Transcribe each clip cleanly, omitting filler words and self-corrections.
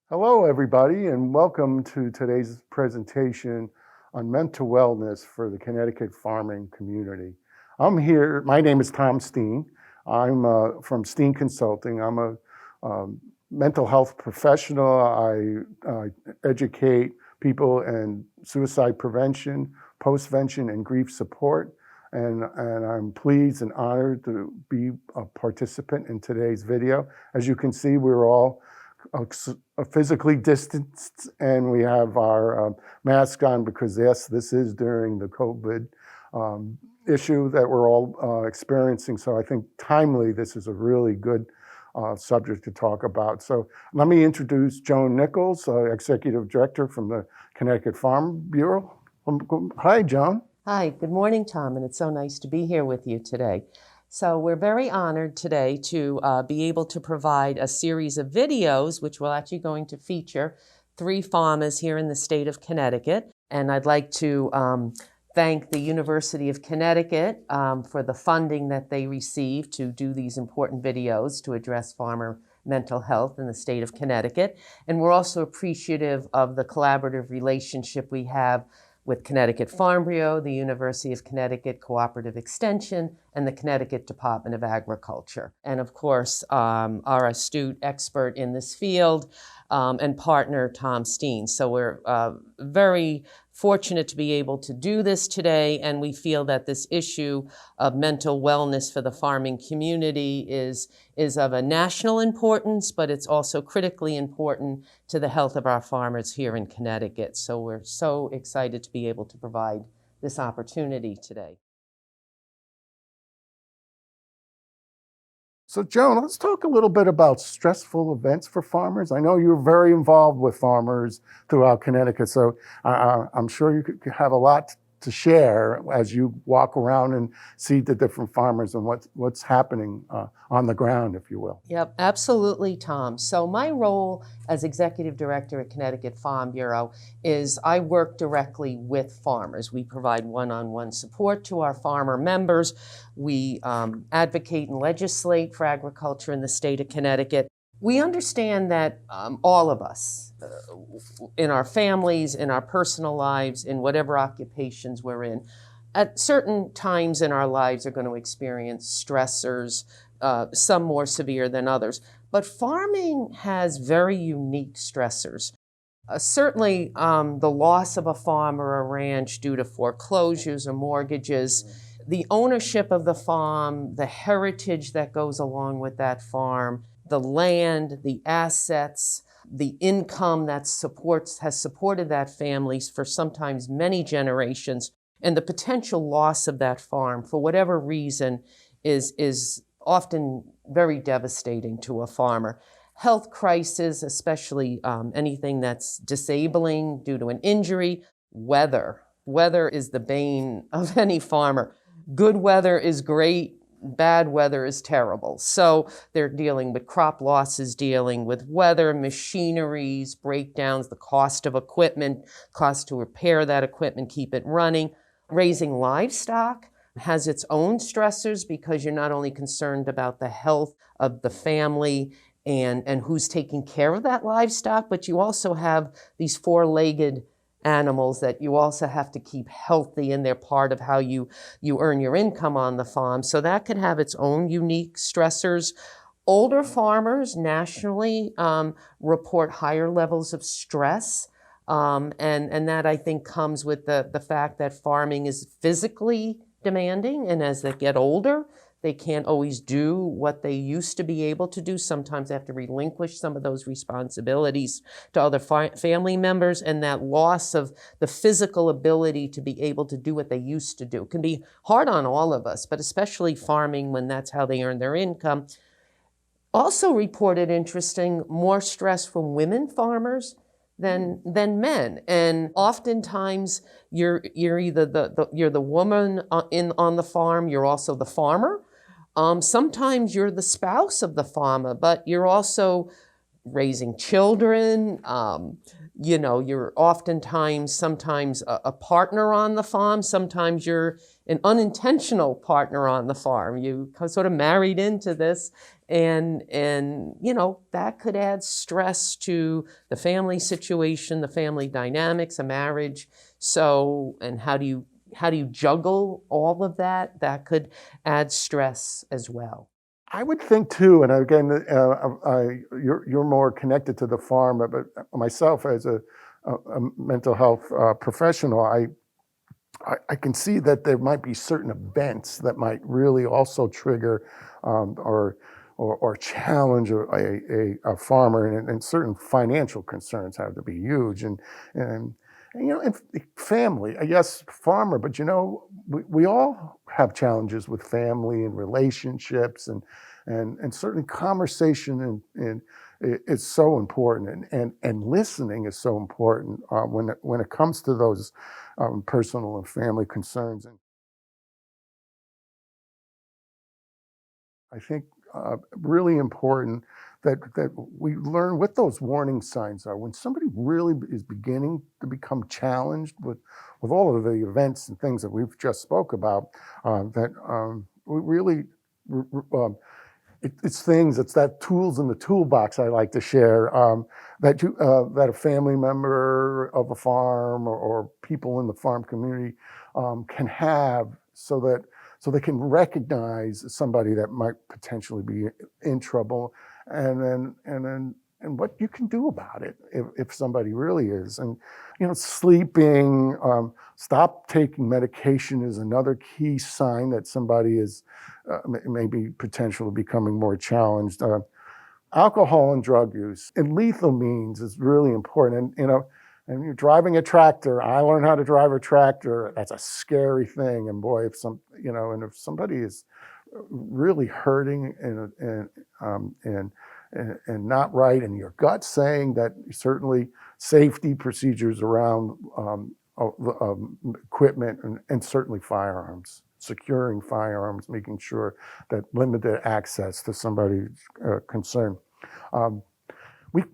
Hello, everybody, and welcome to today's presentation on mental wellness for the Connecticut farming community. I'm here, my name is Tom Steen. I'm from Steen Consulting. I'm a mental health professional. I educate people in suicide prevention, postvention, and grief support. And I'm pleased and honored to be a participant in today's video. As you can see, we're all physically distanced, and we have our mask on because, yes, this is during the COVID issue that we're all experiencing. So I think timely, this is a really good subject to talk about. So let me introduce Joan Nichols, Executive Director from the Connecticut Farm Bureau. Hi, Joan. Hi, good morning, Tom, and it's so nice to be here with you today. So we're very honored today to be able to provide a series of videos, which we're actually going to feature 3 farmers here in the state of Connecticut. And I'd like to thank the University of Connecticut for the funding that they received to do these important videos to address farmer mental health in the state of Connecticut. And we're also appreciative of the collaborative relationship we have with Connecticut Farm Bureau, the University of Connecticut Cooperative Extension, and the Connecticut Department of Agriculture. And of course, our astute expert in this field and partner, Tom Steen. So we're very fortunate to be able to do this today, and we feel that this issue of mental wellness for the farming community is of a national importance, but it's also critically important to the health of our farmers here in Connecticut. So we're so excited to be able to provide this opportunity today. So, Joan, let's talk a little bit about stressful events for farmers. I know you're very involved with farmers throughout Connecticut, so I'm sure you could have a lot to share as you walk around and see the different farmers and what's happening on the ground, if you will. Yep, absolutely, Tom. So my role as Executive Director at Connecticut Farm Bureau is I work directly with farmers. We provide one-on-one support to our farmer members. We advocate and legislate for agriculture in the state of Connecticut. We understand that all of us, in our families, in our personal lives, in whatever occupations we're in, at certain times in our lives are going to experience stressors, some more severe than others. But farming has very unique stressors. Certainly, the loss of a farm or a ranch due to foreclosures or mortgages, the ownership of the farm, the heritage that goes along with that farm, the land, the assets, the income that has supported that family for sometimes many generations, and the potential loss of that farm for whatever reason is often very devastating to a farmer. Health crisis, especially anything that's disabling due to an injury. Weather is the bane of any farmer. Good weather is great. Bad weather is terrible. So they're dealing with crop losses, dealing with weather, machineries, breakdowns, the cost of equipment, cost to repair that equipment, keep it running. Raising livestock has its own stressors because you're not only concerned about the health of the family and who's taking care of that livestock, but you also have these 4-legged animals that you also have to keep healthy, and they're part of how you earn your income on the farm. So that can have its own unique stressors. Older farmers nationally report higher levels of stress, and that I think comes with the fact that farming is physically demanding, and as they get older, they can't always do what they used to be able to do. Sometimes they have to relinquish some of those responsibilities to other family members, and that loss of the physical ability to be able to do what they used to do can be hard on all of us, but especially farming when that's how they earn their income. Also reported, interesting, more stress from women farmers than men, and oftentimes you're either you're the woman on the farm, you're also the farmer. Sometimes you're the spouse of the farmer, but you're also raising children. You know, you're sometimes a partner on the farm. Sometimes you're an unintentional partner on the farm. You sort of married into this, and you know, that could add stress to the family situation, the family dynamics, a marriage. So, and how do you juggle all of that? That could add stress as well. I would think too, and again, you're more connected to the farm, but myself as a mental health professional, I can see that there might be certain events that might really also trigger or challenge a farmer, and certain financial concerns have to be huge, and you know, and family, yes, farmer, but you know, we all have challenges with family and relationships, and certainly conversation and is so important, and listening is so important when it comes to those personal and family concerns. And I think really important that we learn what those warning signs are. When somebody really is beginning to become challenged with all of the events and things that we've just spoke about, that we really, it's things, it's that tools in the toolbox I like to share, that a family member of a farm or people in the farm community can have, so they can recognize somebody that might potentially be in trouble, and what you can do about it if somebody really is. And you know, sleeping, stop taking medication is another key sign that somebody is maybe potentially becoming more challenged. Alcohol and drug use and lethal means is really important. And you know, and you're driving a tractor. I learned how to drive a tractor. That's a scary thing. And boy, if somebody is really hurting and not right, and your gut saying that, certainly safety procedures around equipment and certainly firearms, securing firearms, making sure that limited access to somebody's concern.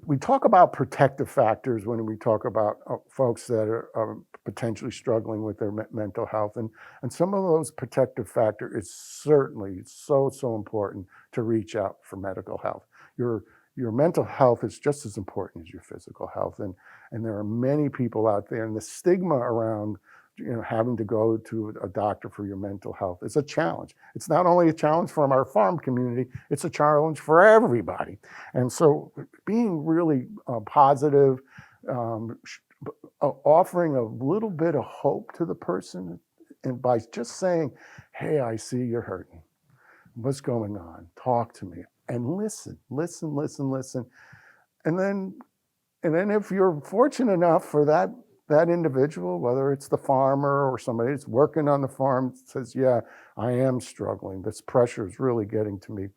We talk about protective factors when we talk about folks that are potentially struggling with their mental health, and some of those protective factors is certainly so important to reach out for medical health. Your mental health is just as important as your physical health, and there are many people out there, and the stigma around, you know, having to go to a doctor for your mental health is a challenge. It's not only a challenge from our farm community, it's a challenge for everybody. And so being really positive, offering a little bit of hope to the person, and by just saying, hey, I see you're hurting. What's going on? Talk to me. And listen. And then if you're fortunate enough for that individual, whether it's the farmer or somebody that's working on the farm, says, yeah, I am struggling. This pressure is really getting to me.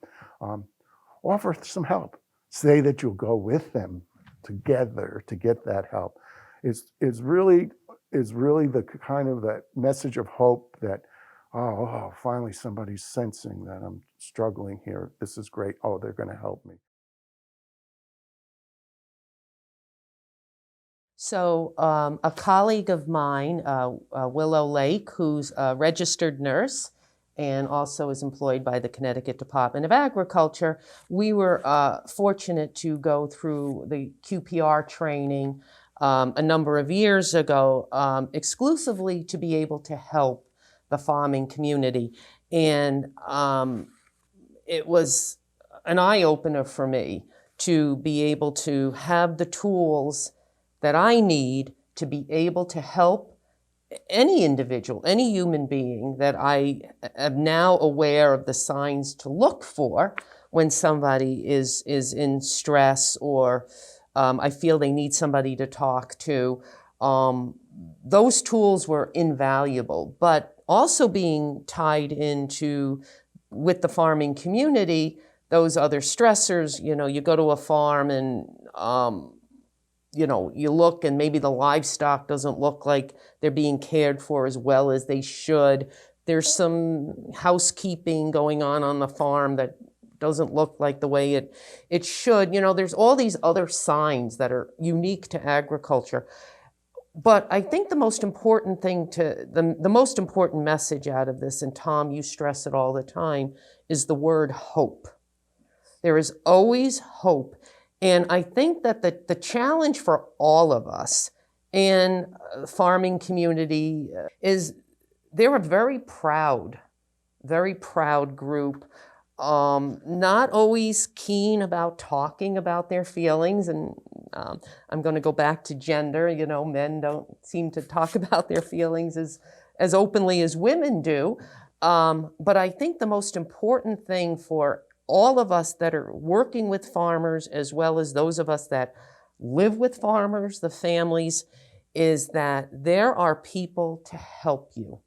Offer some help. Say that you'll go with them together to get that help. Is really the kind of that message of hope that, oh, finally somebody's sensing that I'm struggling here. This is great. Oh, they're going to help me. So a colleague of mine, Willow Lake, who's a registered nurse and also is employed by the Connecticut Department of Agriculture, we were fortunate to go through the QPR training a number of years ago, exclusively to be able to help the farming community. And it was an eye-opener for me to be able to have the tools that I need to be able to help any individual, any human being, that I am now aware of the signs to look for when somebody is in stress, or I feel they need somebody to talk to. Those tools were invaluable, but also being tied into, with the farming community, those other stressors. You know, you go to a farm and you know, you look and maybe the livestock doesn't look like they're being cared for as well as they should. There's some housekeeping going on the farm that doesn't look like the way it should. You know, there's all these other signs that are unique to agriculture. But I think the most important thing the most important message out of this, and Tom, you stress it all the time, is the word hope. There is always hope. And I think that the challenge for all of us in the farming community is they're a very proud group, not always keen about talking about their feelings. And I'm going to go back to gender. You know, men don't seem to talk about their feelings as openly as women do. But I think the most important thing for all of us that are working with farmers, as well as those of us that live with farmers, the families, is that there are people to help you.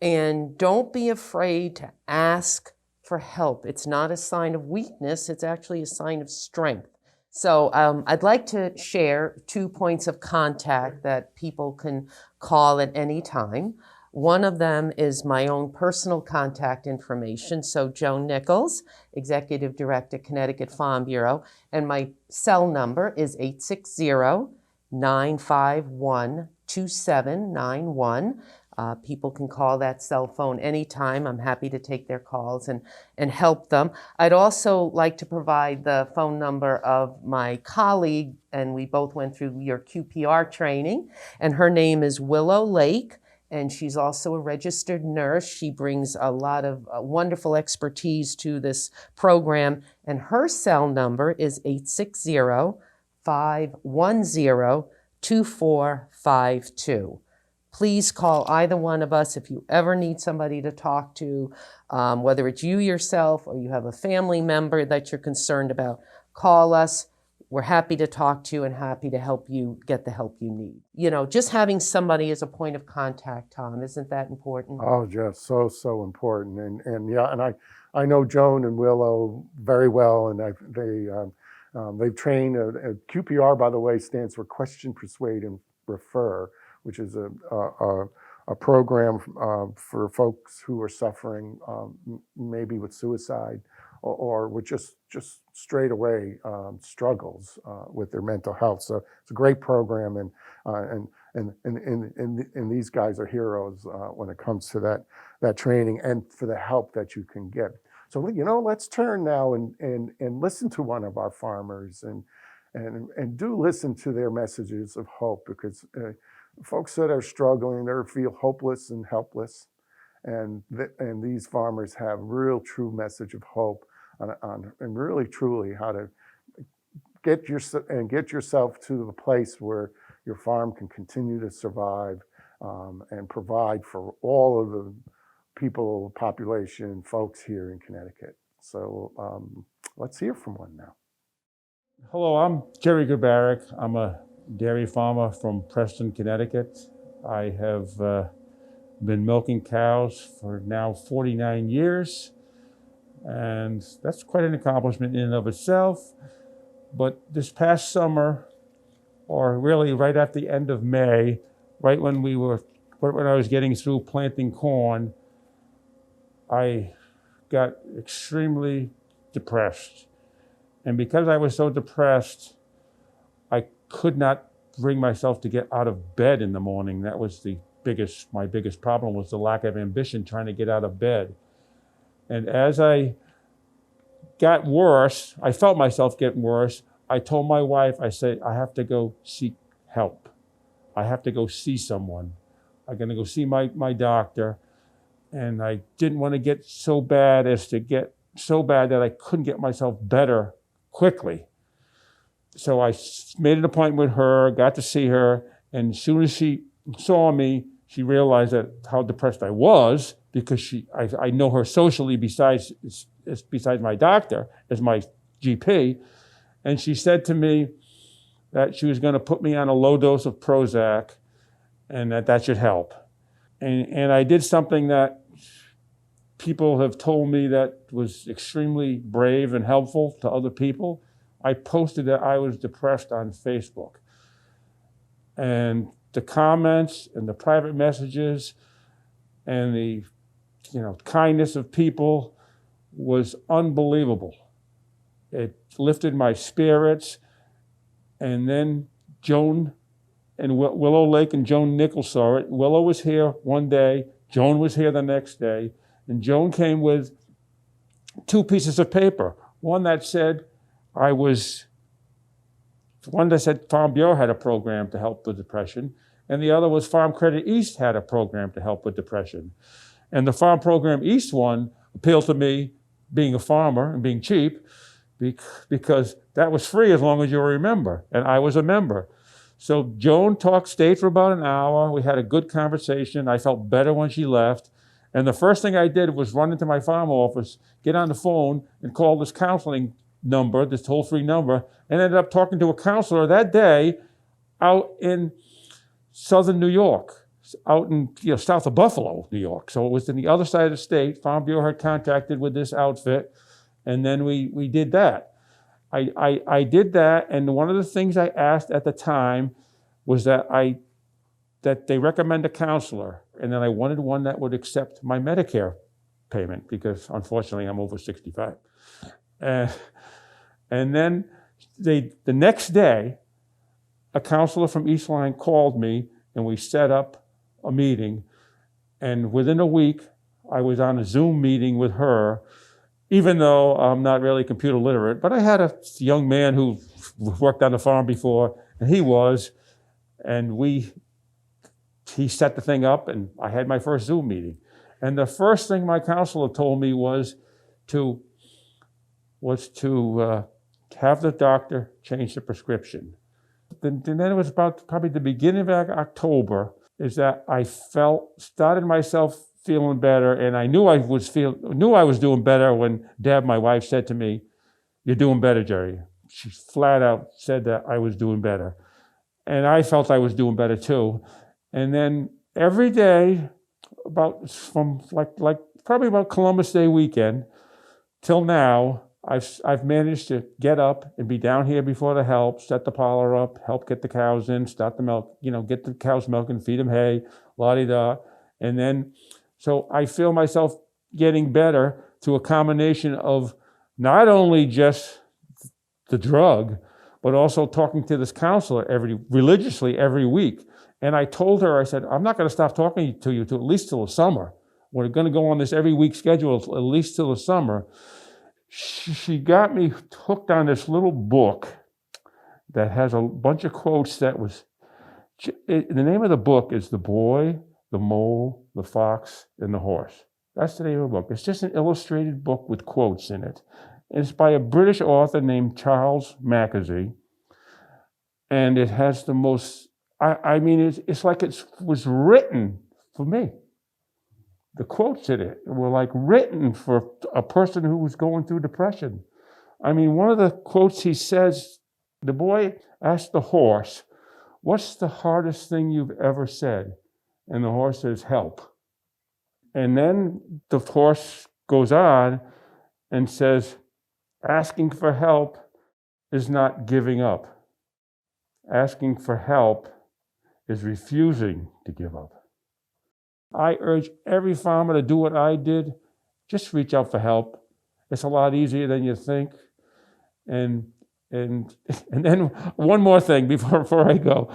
And don't be afraid to ask for help. It's not a sign of weakness, it's actually a sign of strength. So I'd like to share 2 points of contact that people can call at any time. One of them is my own personal contact information. So Joan Nichols, Executive Director, Connecticut Farm Bureau, and my cell number is 860-951-2791. People can call that cell phone anytime. I'm happy to take their calls and help them. I'd also like to provide the phone number of my colleague, and we both went through your QPR training, and her name is Willow Lake, and she's also a registered nurse. She brings a lot of wonderful expertise to this program, and her cell number is 860-510-2452. Please call either one of us if you ever need somebody to talk to, whether it's you yourself or you have a family member that you're concerned about. Call us. We're happy to talk to you and happy to help you get the help you need. You know, just having somebody as a point of contact, Tom, isn't that important? Oh, just so important. And yeah, and I know Joan and Willow very well, and they've trained. QPR, by the way, stands for Question, Persuade, and Refer, which is a program for folks who are suffering maybe with suicide or with just straight away struggles with their mental health. So it's a great program, and these guys are heroes when it comes to that training and for the help that you can get. So, you know, let's turn now and listen to one of our farmers and do listen to their messages of hope, because folks that are struggling, they feel hopeless and helpless, and these farmers have real true message of hope on and really truly how to get yourself to the place where your farm can continue to survive and provide for all of the population, folks here in Connecticut. So let's hear from one now. Hello, I'm Jerry Grabarek. I'm a dairy farmer from Preston, Connecticut. I have been milking cows for now 49 years, and that's quite an accomplishment in and of itself. But this past summer, or really right at the end of May, right when I was getting through planting corn, I got extremely depressed. And because I was so depressed, I could not bring myself to get out of bed in the morning. That was my biggest problem, was the lack of ambition trying to get out of bed. And as I got worse, I felt myself getting worse. I told my wife, I said, I have to go seek help. I have to go see someone. I'm gonna go see my doctor. And I didn't want to get so bad that I couldn't get myself better quickly. So I made an appointment with her, got to see her, and as soon as she saw me, she realized how depressed I was, because I know her socially besides my doctor, as my GP, and she said to me that she was going to put me on a low dose of Prozac, and that should help. And I did something that people have told me that was extremely brave and helpful to other people. I posted that I was depressed on Facebook. And the comments and the private messages and the kindness of people was unbelievable. It lifted my spirits. And then Joan and Willow Lake and Joan Nichols saw it. Willow was here one day, Joan was here the next day, and Joan came with 2 pieces of paper. One that said Farm Bureau had a program to help with depression, and the other was Farm Credit East had a program to help with depression. And the Farm Program East one appealed to me, being a farmer and being cheap, because that was free as long as you were a member, and I was a member. So Joan stayed for about an hour. We had a good conversation. I felt better when she left. And the first thing I did was run into my farm office, get on the phone, and call this counseling number, this toll-free number, and ended up talking to a counselor that day out in southern New York, out in south of Buffalo, New York. So it was in the other side of the state. Farm Bureau had contacted with this outfit, and then we did that. I did that, and one of the things I asked at the time was that they recommend a counselor, and then I wanted one that would accept my Medicare payment, because unfortunately I'm over 65. And then the next day, a counselor from Eastline called me, and we set up a meeting, and within a week, I was on a Zoom meeting with her, even though I'm not really computer literate, but I had a young man who worked on the farm before, and he was, and he set the thing up, and I had my first Zoom meeting. And the first thing my counselor told me was to have the doctor change the prescription. Then it was about probably the beginning of October, is that I started myself feeling better, and I knew I was doing better when Deb, my wife, said to me, "You're doing better, Jerry." She flat out said that I was doing better. And I felt I was doing better too. And then every day, probably about Columbus Day weekend till now, I've managed to get up and be down here before the help, set the parlor up, help get the cows in, start the milk, get the cows milking, feed them hay, la-di-da. And then, so I feel myself getting better through a combination of not only just the drug, but also talking to this counselor religiously every week. And I told her, I said, I'm not going to stop talking to you at least till the summer. We're going to go on this every week schedule at least till the summer. She got me hooked on this little book that has a bunch of quotes the name of the book is The Boy, the Mole, the Fox, and the Horse. That's the name of the book. It's just an illustrated book with quotes in it. It's by a British author named Charles Mackesy. And it has the most, it's like it was written for me. The quotes in it were like written for a person who was going through depression. One of the quotes he says, the boy asked the horse, "What's the hardest thing you've ever said?" And the horse says, "Help." And then the horse goes on and says, "Asking for help is not giving up. Asking for help is refusing to give up." I urge every farmer to do what I did. Just reach out for help. It's a lot easier than you think. And then one more thing before I go.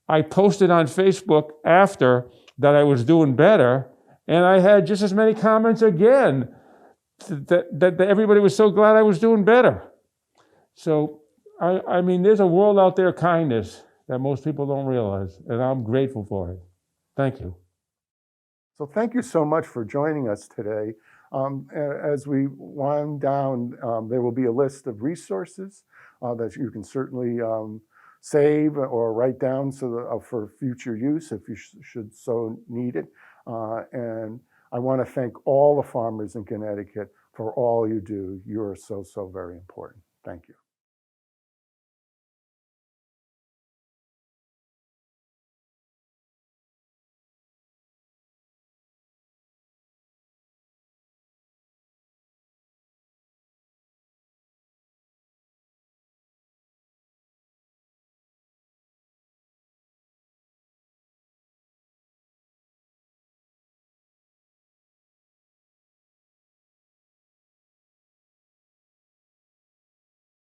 I posted on Facebook after that I was doing better, and I had just as many comments again that everybody was so glad I was doing better. So, there's a world out there of kindness that most people don't realize, and I'm grateful for it. Thank you. So thank you so much for joining us today. As we wind down, there will be a list of resources that you can certainly save or write down for future use if you should so need it. And I want to thank all the farmers in Connecticut for all you do. You are so, so very important. Thank you.